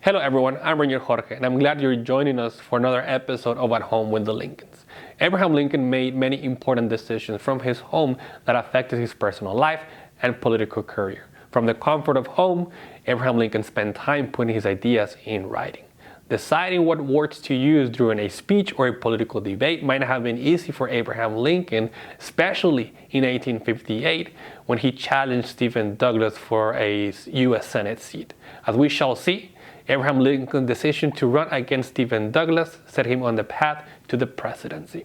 Hello everyone, I'm Rainier Jorge, and I'm glad you're joining us for another episode of At Home with the Lincolns. Abraham Lincoln made many important decisions from his home that affected his personal life and political career. From the comfort of home, Abraham Lincoln spent time putting his ideas in writing. Deciding what words to use during a speech or a political debate might not have been easy for Abraham Lincoln, especially in 1858 when he challenged Stephen Douglas for a U.S. Senate seat. As we shall see, Abraham Lincoln's decision to run against Stephen Douglas set him on the path to the presidency.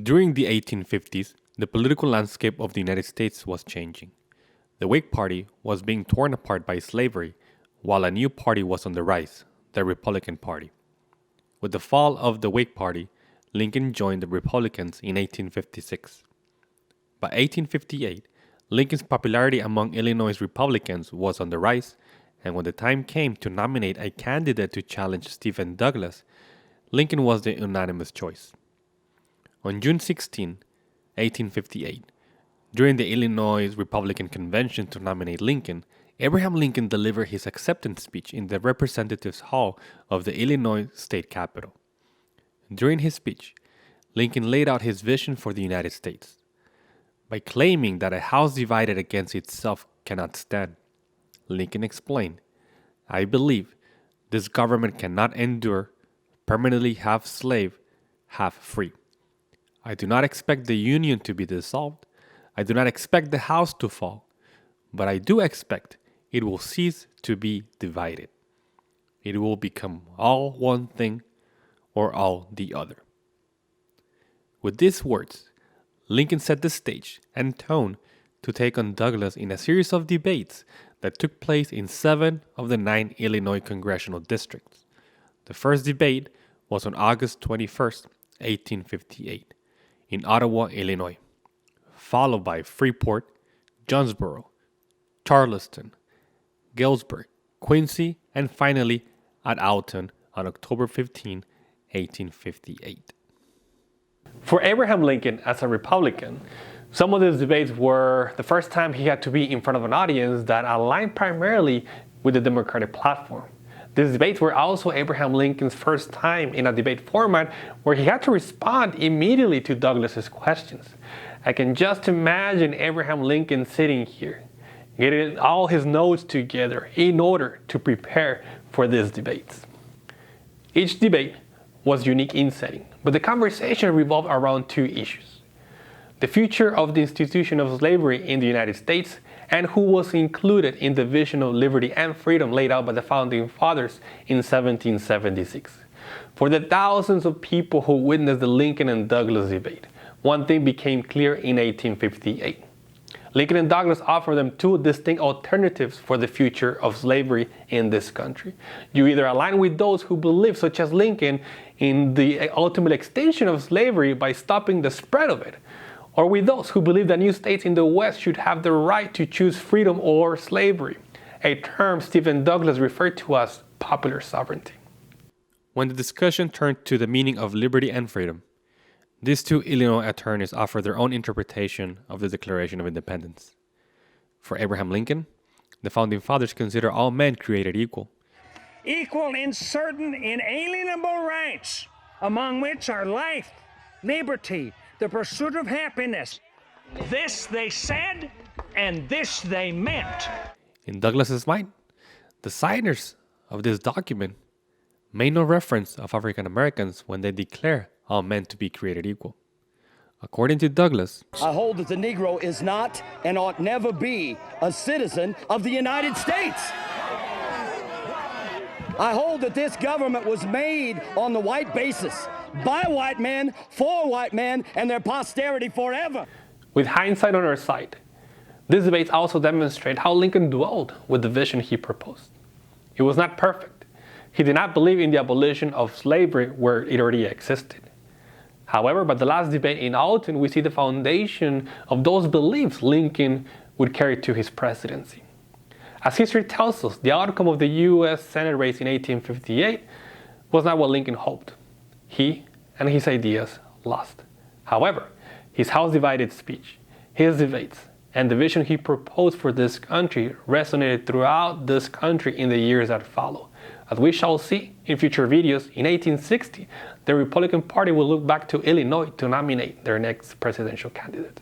During the 1850s, the political landscape of the United States was changing. The Whig Party was being torn apart by slavery, while a new party was on the rise, the Republican Party. With the fall of the Whig Party, Lincoln joined the Republicans in 1856. By 1858, Lincoln's popularity among Illinois Republicans was on the rise, and when the time came to nominate a candidate to challenge Stephen Douglas, Lincoln was the unanimous choice. On June 16, 1858, during the Illinois Republican Convention to nominate Lincoln, Abraham Lincoln delivered his acceptance speech in the Representatives Hall of the Illinois State Capitol. During his speech, Lincoln laid out his vision for the United States. By claiming that a house divided against itself cannot stand, Lincoln explained, "I believe this government cannot endure permanently half slave, half free. I do not expect the Union to be dissolved. I do not expect the house to fall, but I do expect it will cease to be divided. It will become all one thing or all the other." With these words, Lincoln set the stage and tone to take on Douglas in a series of debates that took place in 7 of the 9 Illinois congressional districts. The first debate was on August 21st, 1858, in Ottawa, Illinois, followed by Freeport, Jonesboro, Charleston, Galesburg, Quincy, and finally at Alton on October 15, 1858. For Abraham Lincoln, as a Republican, some of these debates were the first time he had to be in front of an audience that aligned primarily with the Democratic platform. These debates were also Abraham Lincoln's first time in a debate format where he had to respond immediately to Douglas's questions. I can just imagine Abraham Lincoln sitting here, getting all his notes together in order to prepare for these debates. Each debate was unique in setting, but the conversation revolved around 2 issues: the future of the institution of slavery in the United States and who was included in the vision of liberty and freedom laid out by the Founding Fathers in 1776. For the thousands of people who witnessed the Lincoln and Douglas debate, one thing became clear in 1858. Lincoln and Douglas offered them 2 distinct alternatives for the future of slavery in this country. You either align with those who believe, such as Lincoln, in the ultimate extinction of slavery by stopping the spread of it, or with those who believe that new states in the West should have the right to choose freedom or slavery, a term Stephen Douglas referred to as popular sovereignty. When the discussion turned to the meaning of liberty and freedom, these 2 Illinois attorneys offered their own interpretation of the Declaration of Independence. For Abraham Lincoln, the Founding Fathers consider all men created equal. Equal in certain inalienable rights, among which are life, liberty, the pursuit of happiness. This they said, and this they meant. In Douglas's mind, the signers of this document made no reference of African Americans when they declare all men to be created equal. According to Douglas, I hold that the Negro is not and ought never be a citizen of the United States. I hold that this government was made on the white basis, by white men, for white men, and their posterity forever. With hindsight on our side, these debates also demonstrate how Lincoln dwelled with the vision he proposed. It was not perfect. He did not believe in the abolition of slavery where it already existed. However, by the last debate in Alton, we see the foundation of those beliefs Lincoln would carry to his presidency. As history tells us, the outcome of the U.S. Senate race in 1858 was not what Lincoln hoped. He and his ideas lost. However, his House-divided speech, his debates, and the vision he proposed for this country resonated throughout this country in the years that follow. As we shall see in future videos, in 1860, the Republican Party will look back to Illinois to nominate their next presidential candidate.